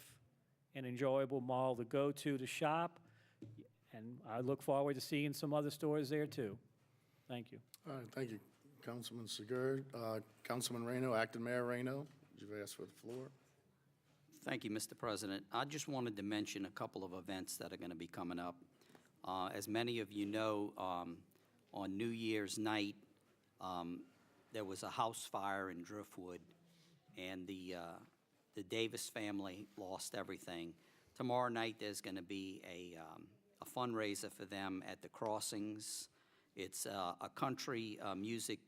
and enjoyable mall to go to shop, and I look forward to seeing some other stores there too. Thank you. All right, thank you, Councilman Segura. Councilman Reno, Acting Mayor Reno, you've asked for the floor. Thank you, Mr. President. I just wanted to mention a couple of events that are going to be coming up. As many of you know, on New Year's night, there was a house fire in Driftwood, and the Davis family lost everything. Tomorrow night, there's going to be a fundraiser for them at the Crossings. It's a country music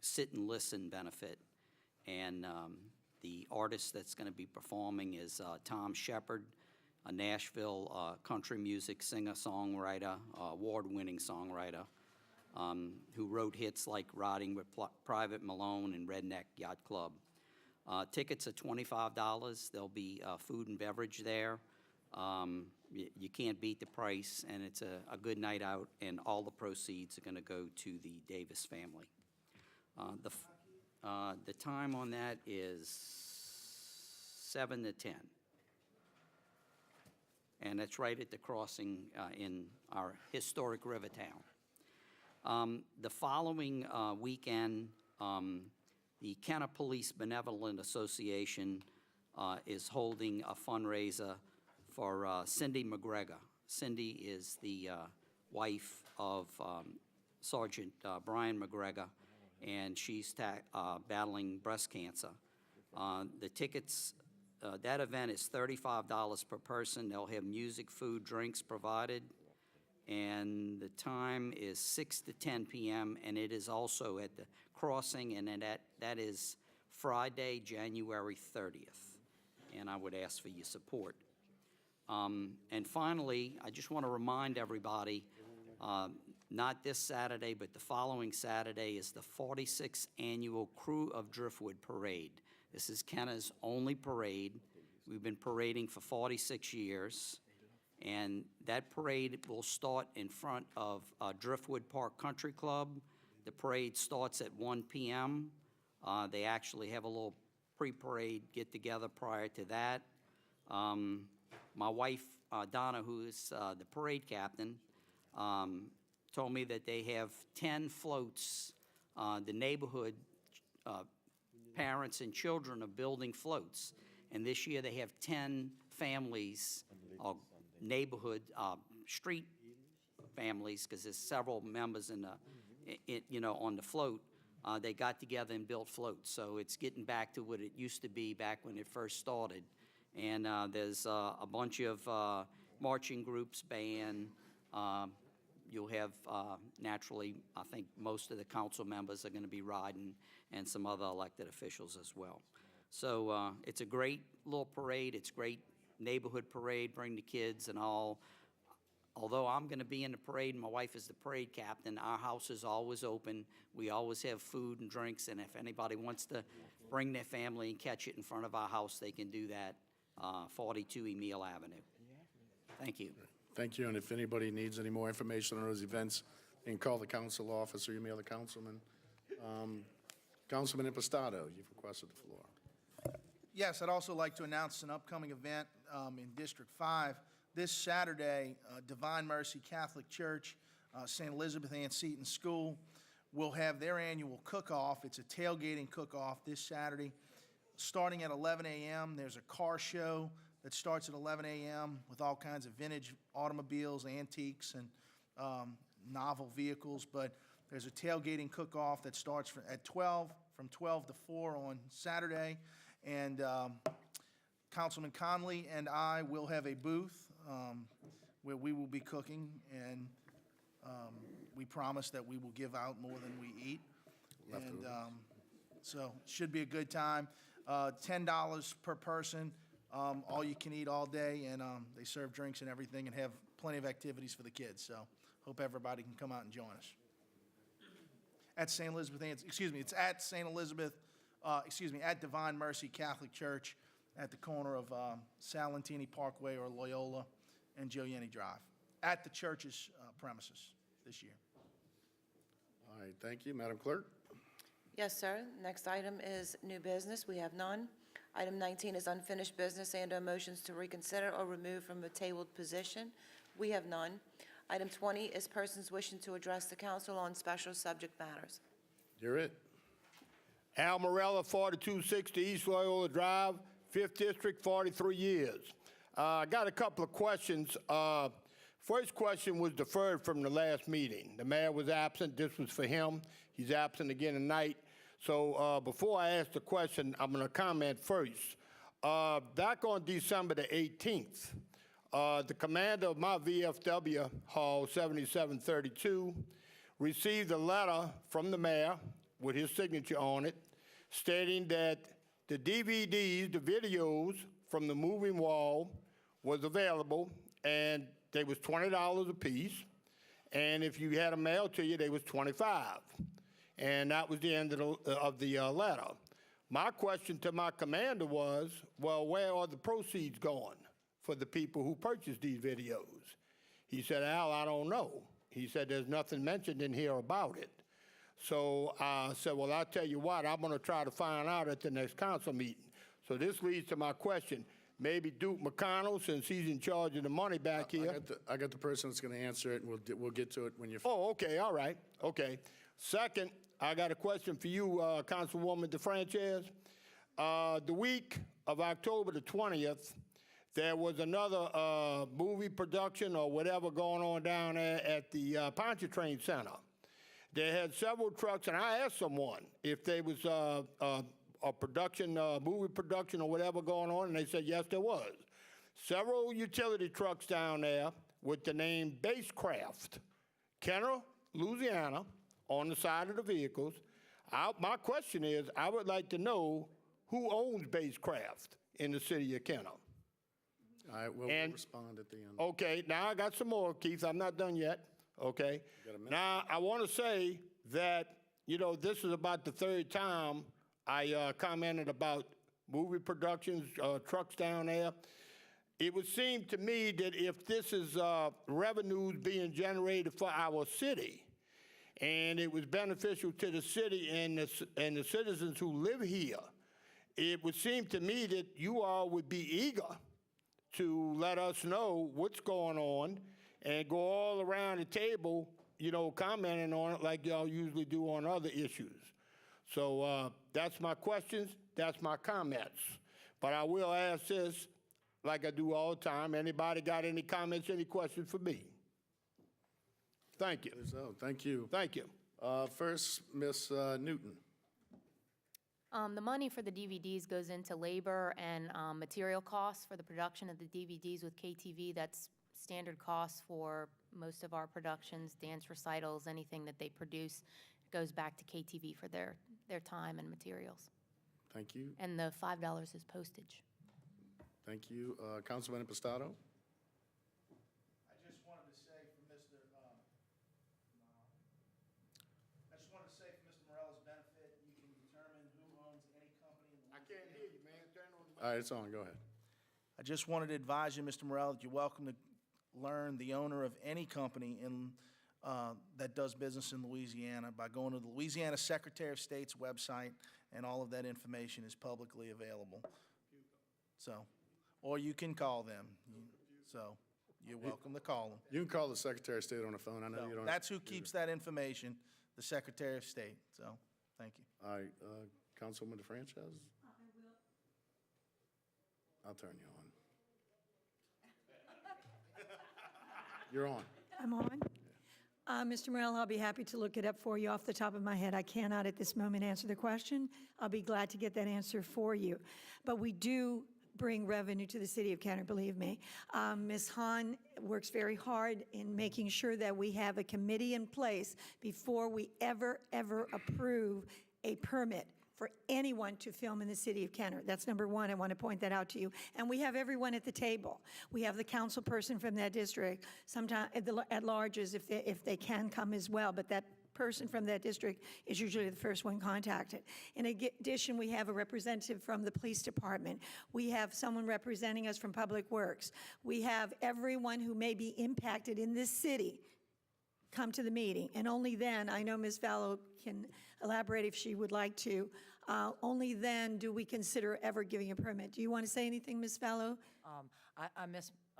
sit and listen benefit, and the artist that's going to be performing is Tom Shepard, a Nashville country music singer-songwriter, award-winning songwriter, who wrote hits like Riding with Private Malone and Redneck Yacht Club. Tickets are $25. There'll be food and beverage there. You can't beat the price, and it's a good night out, and all the proceeds are going to go to the Davis family. The time on that is 7 to 10. And that's right at the crossing in our historic Rivertown. The following weekend, The Kenner Police Benevolent Association is holding a fundraiser for Cindy McGregor. Cindy is the wife of Sergeant Brian McGregor, and she's battling breast cancer. The tickets, that event is $35 per person. They'll have music, food, drinks provided, and the time is 6 to 10 p.m., and it is also at the crossing, and then that is Friday, January 30th, and I would ask for your support. And finally, I just want to remind everybody, not this Saturday, but the following Saturday is the 46th Annual Crew of Driftwood Parade. This is Kenner's only parade. We've been parading for 46 years, and that parade will start in front of Driftwood Park Country Club. The parade starts at 1 p.m. They actually have a little pre-parade get-together prior to that. My wife, Donna, who is the parade captain, told me that they have 10 floats. The neighborhood parents and children are building floats. And this year they have 10 families, neighborhood, street families, because there's several members in the, on the float. They got together and built floats. So it's getting back to what it used to be back when it first started. And there's a bunch of marching groups, band. You'll have, naturally, I think most of the council members are going to be riding, and some other elected officials as well. So it's a great little parade. It's a great neighborhood parade. Bring the kids and all. Although I'm going to be in the parade, and my wife is the parade captain, our house is always open. We always have food and drinks, and if anybody wants to bring their family and catch it in front of our house, they can do that, 42 Emile Avenue. Thank you. Thank you, and if anybody needs any more information on those events, they can call the council office or email the councilman. Councilman Impastato, you've requested the floor. Yes, I'd also like to announce an upcoming event in District 5. This Saturday, Divine Mercy Catholic Church, St. Elizabeth Ann Seton School will have their annual cook-off. It's a tailgating cook-off this Saturday, starting at 11 a.m. There's a car show that starts at 11 a.m. with all kinds of vintage automobiles, antiques, and novel vehicles. But there's a tailgating cook-off that starts at 12, from 12 to 4 on Saturday. And Councilman Conley and I will have a booth where we will be cooking, and we promise that we will give out more than we eat. And so it should be a good time. $10 per person, all you can eat all day, and they serve drinks and everything and have plenty of activities for the kids. So hope everybody can come out and join us. At St. Elizabeth, it's at St. Elizabeth, at Divine Mercy Catholic Church at the corner of Salentini Parkway or Loyola and Joe Yenny Drive, at the church's premises this year. All right, thank you. Madam Clerk? Yes, sir. Next item is new business. We have none. Item 19 is unfinished business and/or motions to reconsider or remove from a tabled position. We have none. Item 20 is persons wishing to address the council on special subject matters. You're it. Al Morella, 4260 East Loyola Drive, 5th District, 43 years. I got a couple of questions. First question was deferred from the last meeting. The mayor was absent. This was for him. He's absent again tonight. So before I ask the question, I'm going to comment first. Back on December the 18th, the commander of my VFW, Hall 7732, received a letter from the mayor with his signature on it, stating that the DVDs, the videos from the moving wall, was available, and they was $20 a piece, and if you had them mailed to you, they was $25. And that was the end of the letter. My question to my commander was, well, where are the proceeds going for the people who purchased these videos? He said, Al, I don't know. He said, there's nothing mentioned in here about it. So I said, well, I'll tell you what, I'm going to try to find out at the next council meeting. So this leads to my question. Maybe Duke McConnell, since he's in charge of the money back here. I got the person that's going to answer it, and we'll get to it when you're. Oh, okay, all right, okay. Second, I got a question for you, Councilwoman DeFrances. The week of October the 20th, there was another movie production or whatever going on down there at the Pontchartrain Center. They had several trucks, and I asked someone if there was a production, movie production or whatever going on, and they said yes, there was. Several utility trucks down there with the name Basecraft, Kenner, Louisiana, on the side of the vehicles. My question is, I would like to know who owns Basecraft in the city of Kenner. All right, we'll respond at the end. Okay, now I got some more, Keith. I'm not done yet. Okay. Got a minute? Now I want to say that this is about the third time I commented about movie productions, trucks down there. It would seem to me that if this is revenues being generated for our city, and it was beneficial to the city and the citizens who live here, it would seem to me that you all would be eager to let us know what's going on and go all around the table, commenting on it like y'all usually do on other issues. So that's my questions, that's my comments. But I will ask this, like I do all the time, anybody got any comments, any questions for me? Thank you. So, thank you. Thank you. First, Ms. Newton. The money for the DVDs goes into labor and material costs for the production of the DVDs with KTV. That's standard costs for most of our productions, dance recitals, anything that they produce goes back to KTV for their time and materials. Thank you. And the $5 is postage. Thank you. Councilman Impastato? I just wanted to say for Mr. Morello's benefit, you can determine who owns any company in the I can't hear you, man. Turn on the All right, it's on. Go ahead. I just wanted to advise you, Mr. Morello, that you're welcome to learn the owner of any company that does business in Louisiana by going to the Louisiana Secretary of State's website, and all of that information is publicly available. So, or you can call them. So, you're welcome to call them. You can call the Secretary of State on the phone. I know you don't. That's who keeps that information, the Secretary of State. So, thank you. All right, Councilwoman DeFrances? I'll turn you on. You're on. I'm on. Mr. Morel, I'll be happy to look it up for you off the top of my head. I cannot at this moment answer the question. I'll be glad to get that answer for you. But we do bring revenue to the city of Kenner, believe me. Ms. Hahn works very hard in making sure that we have a committee in place before we ever approve a permit for anyone to film in the city of Kenner. That's number one. I want to point that out to you. And we have everyone at the table. We have the council person from that district, sometimes at larges if they can come as well, but that person from that district is usually the first one contacted. In addition, we have a representative from the police department. We have someone representing us from Public Works. We have everyone who may be impacted in this city come to the meeting, and only then, I know Ms. Vallow can elaborate if she would like to, only then do we consider ever giving a permit. Do you want to say anything, Ms. Vallow?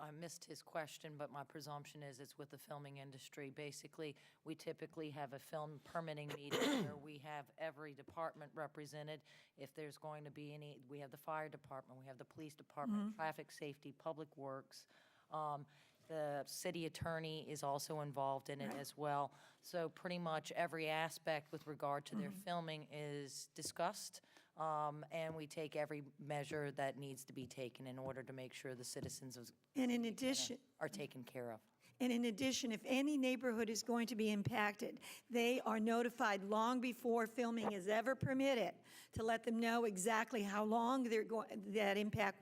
I missed his question, but my presumption is it's with the filming industry. Basically, we typically have a film permitting meeting where we have every department represented. If there's going to be any, we have the fire department, we have the police department, traffic safety, public works. The city attorney is also involved in it as well. So pretty much every aspect with regard to their filming is discussed, and we take every measure that needs to be taken in order to make sure the citizens And in addition, are taken care of. And in addition, if any neighborhood is going to be impacted, they are notified long before filming is ever permitted to let them know exactly how long that impact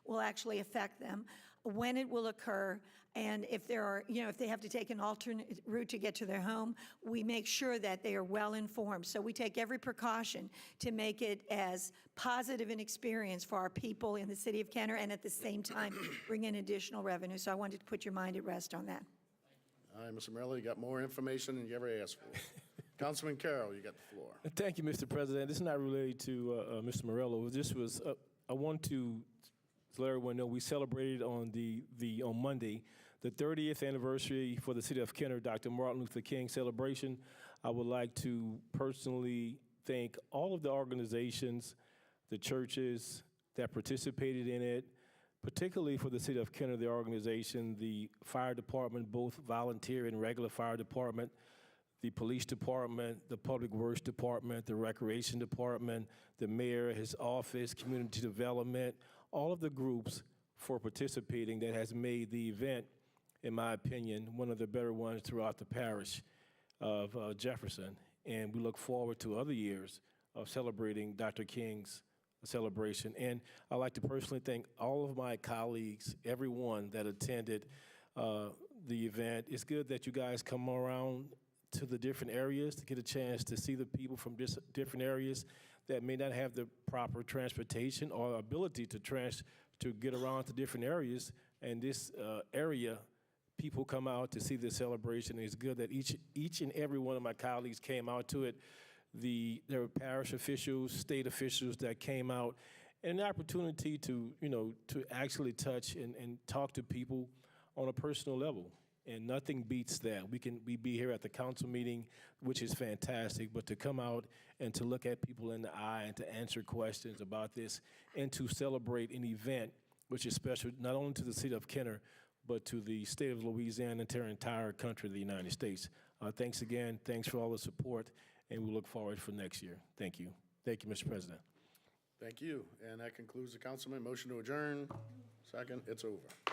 will actually affect them, when it will occur, and if if they have to take an alternate route to get to their home, we make sure that they are well informed. So we take every precaution to make it as positive an experience for our people in the city of Kenner, and at the same time, bring in additional revenue. So I wanted to put your mind at rest on that. All right, Mr. Morello, you got more information than you ever asked for. Councilman Carroll, you got the floor. Thank you, Mr. President. This is not related to Mr. Morello. This was, I want to let everyone know we celebrated on Monday the 30th anniversary for the city of Kenner, Dr. Martin Luther King celebration. I would like to personally thank all of the organizations, the churches that participated in it, particularly for the city of Kenner, the organization, the fire department, both volunteer and regular fire department, the police department, the public works department, the recreation department, the mayor, his office, community development, all of the groups for participating that has made the event, in my opinion, one of the better ones throughout the parish of Jefferson. And we look forward to other years of celebrating Dr. King's celebration. And I'd like to personally thank all of my colleagues, everyone that attended the event. It's good that you guys come around to the different areas to get a chance to see the people from different areas that may not have the proper transportation or ability to get around to different areas. And this area, people come out to see this celebration. It's good that each and every one of my colleagues came out to it. There were parish officials, state officials that came out, and an opportunity to actually touch and talk to people on a personal level. And nothing beats that. We be here at the council meeting, which is fantastic, but to come out and to look at people in the eye and to answer questions about this and to celebrate an event which is special not only to the city of Kenner, but to the state of Louisiana and to our entire country of the United States. Thanks again. Thanks for all the support, and we look forward for next year. Thank you. Thank you, Mr. President. Thank you. And that concludes the councilman. Motion to adjourn. Second. It's over.